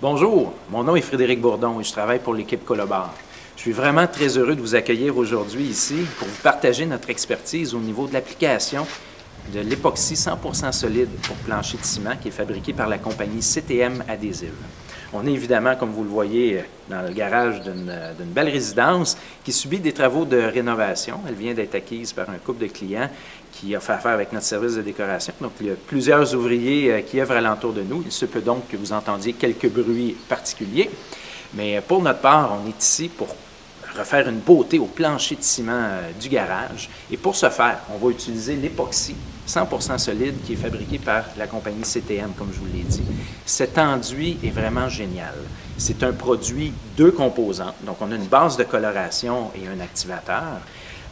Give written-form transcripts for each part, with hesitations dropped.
Bonjour, mon nom est Frédéric Bourdon et je travaille pour l'équipe Colobard. Je suis vraiment très heureux de vous accueillir aujourd'hui ici pour vous partager notre expertise au niveau de l'application de l'époxy 100% solide pour plancher de ciment qui est fabriqué par la compagnie CTM Adhésive. On est évidemment, comme vous le voyez, dans le garage d'une belle résidence qui subit des travaux de rénovation. Elle vient d'être acquise par un couple de clients qui a fait affaire avec notre service de décoration. Donc, il y a plusieurs ouvriers qui œuvrent alentour de nous. Il se peut donc que vous entendiez quelques bruits particuliers. Mais pour notre part, on est ici pour refaire une beauté au plancher de ciment du garage. Et pour ce faire, on va utiliser l'époxy 100% solide qui est fabriqué par la compagnie CTM, comme je vous l'ai dit. Cet enduit est vraiment génial. C'est un produit 2 composants. Donc, on a une base de coloration et un activateur.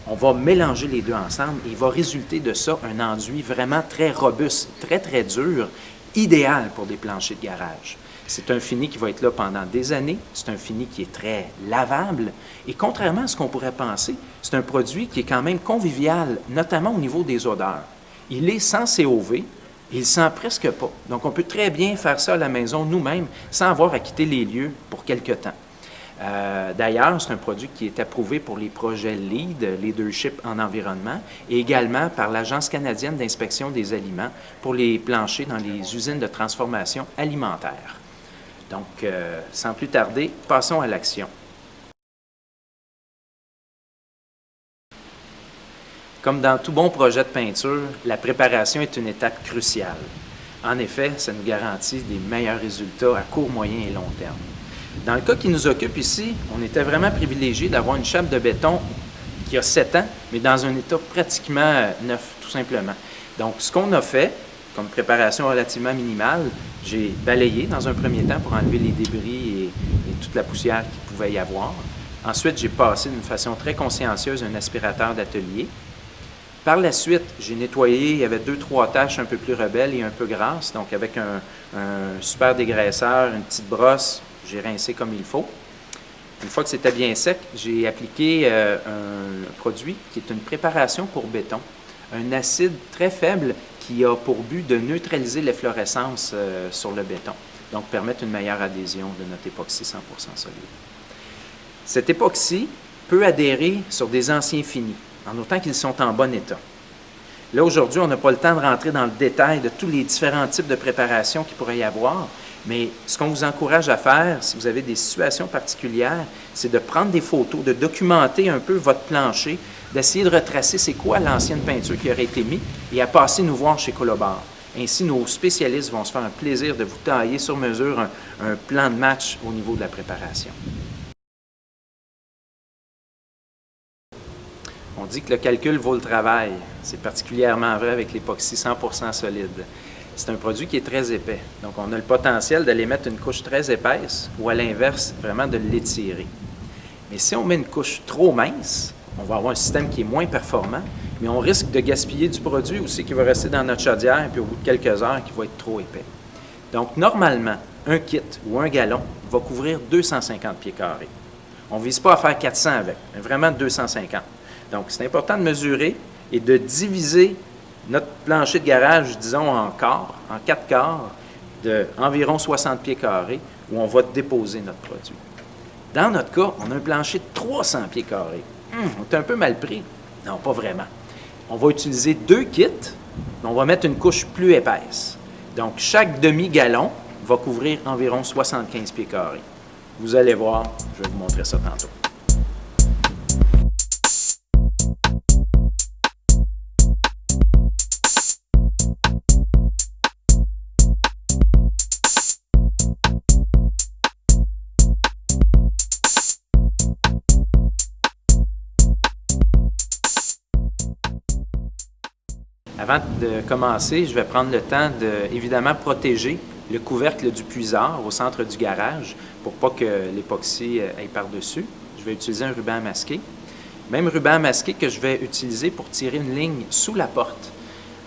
On va mélanger les deux ensemble et il va résulter de ça un enduit vraiment très robuste, très, très dur, idéal pour des planchers de garage. C'est un fini qui va être là pendant des années. C'est un fini qui est très lavable. Et contrairement à ce qu'on pourrait penser, c'est un produit qui est quand même convivial, notamment au niveau des odeurs. Il est sans COV, il ne sent presque pas. Donc, on peut très bien faire ça à la maison nous-mêmes sans avoir à quitter les lieux pour quelque temps. D'ailleurs, c'est un produit qui est approuvé pour les projets LEED, Leadership en environnement, et également par l'Agence canadienne d'inspection des aliments pour les planchers dans les usines de transformation alimentaire. Donc, sans plus tarder, passons à l'action. Comme dans tout bon projet de peinture, la préparation est une étape cruciale. En effet, ça nous garantit des meilleurs résultats à court, moyen et long terme. Dans le cas qui nous occupe ici, on était vraiment privilégié d'avoir une chape de béton qui a 7 ans, mais dans un état pratiquement neuf, tout simplement. Donc, ce qu'on a fait, comme préparation relativement minimale, j'ai balayé dans un premier temps pour enlever les débris et toute la poussière qu'il pouvait y avoir. Ensuite, j'ai passé d'une façon très consciencieuse un aspirateur d'atelier. Par la suite, j'ai nettoyé, il y avait 2-3 taches un peu plus rebelles et un peu grasses, donc avec un super dégraisseur, une petite brosse, j'ai rincé comme il faut. Une fois que c'était bien sec, j'ai appliqué un produit qui est une préparation pour béton, un acide très faible qui a pour but de neutraliser l'efflorescence sur le béton, donc permettre une meilleure adhésion de notre époxy 100% solide. Cet époxy peut adhérer sur des anciens finis, en autant qu'ils sont en bon état. Là, aujourd'hui, on n'a pas le temps de rentrer dans le détail de tous les différents types de préparations qu'il pourrait y avoir, mais ce qu'on vous encourage à faire, si vous avez des situations particulières, c'est de prendre des photos, de documenter un peu votre plancher, d'essayer de retracer c'est quoi l'ancienne peinture qui aurait été mise et à passer nous voir chez Colobard. Ainsi, nos spécialistes vont se faire un plaisir de vous tailler sur mesure un plan de match au niveau de la préparation. On dit que le calcul vaut le travail. C'est particulièrement vrai avec l'époxy 100% solide. C'est un produit qui est très épais. Donc, on a le potentiel d'aller mettre une couche très épaisse ou à l'inverse, vraiment de l'étirer. Mais si on met une couche trop mince, on va avoir un système qui est moins performant, mais on risque de gaspiller du produit aussi qui va rester dans notre chaudière puis au bout de quelques heures, qui va être trop épais. Donc, normalement, un kit ou un gallon va couvrir 250 pieds carrés. On ne vise pas à faire 400 avec, mais vraiment 250. Donc, c'est important de mesurer et de diviser notre plancher de garage, disons, en 4 quarts, d'environ 60 pieds carrés, où on va déposer notre produit. Dans notre cas, on a un plancher de 300 pieds carrés. On est un peu mal pris. Non, pas vraiment. On va utiliser 2 kits, mais on va mettre une couche plus épaisse. Donc, chaque demi-gallon va couvrir environ 75 pieds carrés. Vous allez voir, je vais vous montrer ça tantôt. Avant de commencer, je vais prendre le temps de, évidemment, protéger le couvercle du puisard au centre du garage pour pas que l'époxy aille par-dessus. Je vais utiliser un ruban masqué. Même ruban masqué que je vais utiliser pour tirer une ligne sous la porte.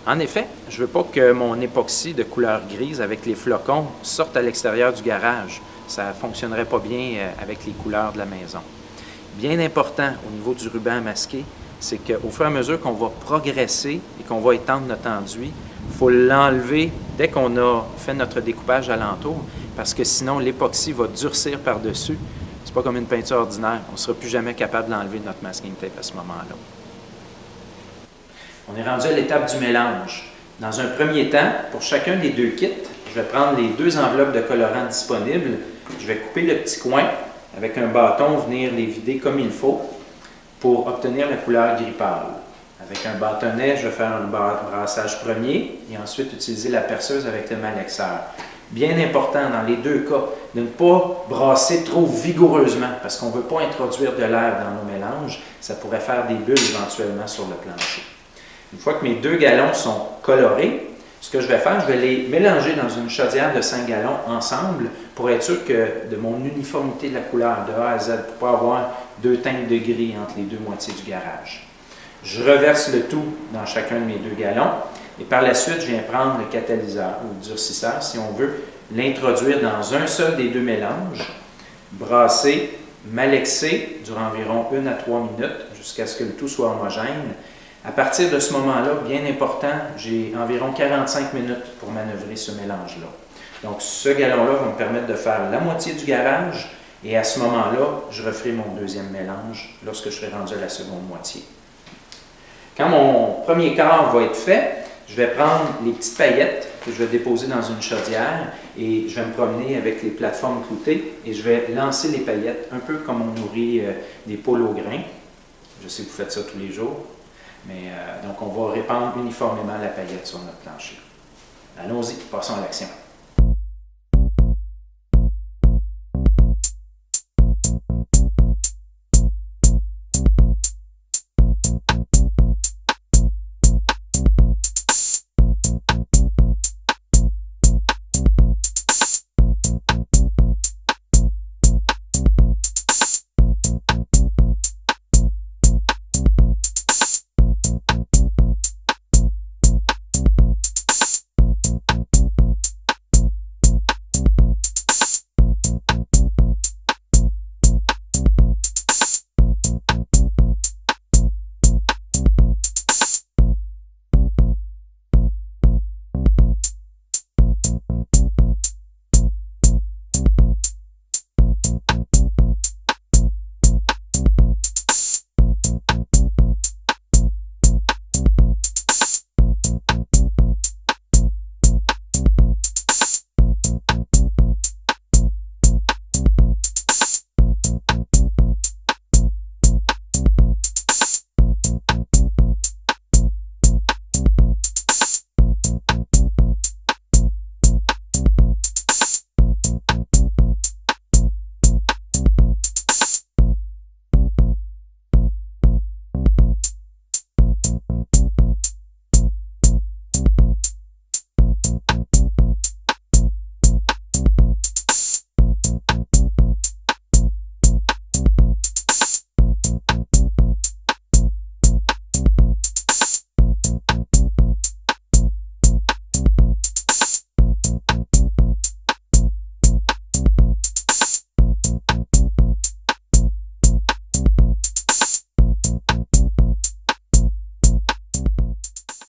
En effet, je ne veux pas que mon époxy de couleur grise avec les flocons sorte à l'extérieur du garage. Ça ne fonctionnerait pas bien avec les couleurs de la maison. Bien important au niveau du ruban masqué, c'est qu'au fur et à mesure qu'on va progresser et qu'on va étendre notre enduit, il faut l'enlever dès qu'on a fait notre découpage alentour, parce que sinon l'époxy va durcir par-dessus. C'est pas comme une peinture ordinaire. On ne sera plus jamais capable d'enlever notre masking tape à ce moment-là. On est rendu à l'étape du mélange. Dans un premier temps, pour chacun des deux kits, je vais prendre les 2 enveloppes de colorants disponibles. Je vais couper le petit coin avec un bâton, venir les vider comme il faut pour obtenir la couleur gris pâle. Avec un bâtonnet, je vais faire un brassage premier et ensuite utiliser la perceuse avec le malaxeur. Bien important dans les 2 cas de ne pas brasser trop vigoureusement parce qu'on ne veut pas introduire de l'air dans nos mélanges. Ça pourrait faire des bulles éventuellement sur le plancher. Une fois que mes 2 gallons sont colorés, ce que je vais faire, je vais les mélanger dans une chaudière de 5 gallons ensemble pour être sûr que de mon uniformité de la couleur de A à Z, pour ne pas avoir 2 teintes de gris entre les 2 moitiés du garage. Je reverse le tout dans chacun de mes 2 gallons et par la suite, je viens prendre le catalyseur ou le durcisseur, si on veut, l'introduire dans un seul des 2 mélanges, brasser, malaxer durant environ 1 à 3 minutes jusqu'à ce que le tout soit homogène. À partir de ce moment-là, bien important, j'ai environ 45 minutes pour manœuvrer ce mélange-là. Donc, ce gallon-là va me permettre de faire la moitié du garage et à ce moment-là, je referai mon 2e mélange lorsque je serai rendu à la seconde moitié. Quand mon premier quart va être fait, je vais prendre les petites paillettes que je vais déposer dans une chaudière et je vais me promener avec les plateformes cloutées et je vais lancer les paillettes un peu comme on nourrit des poules au grain. Je sais que vous faites ça tous les jours. Mais donc, on va répandre uniformément la paillette sur notre plancher. Allons-y, passons à l'action.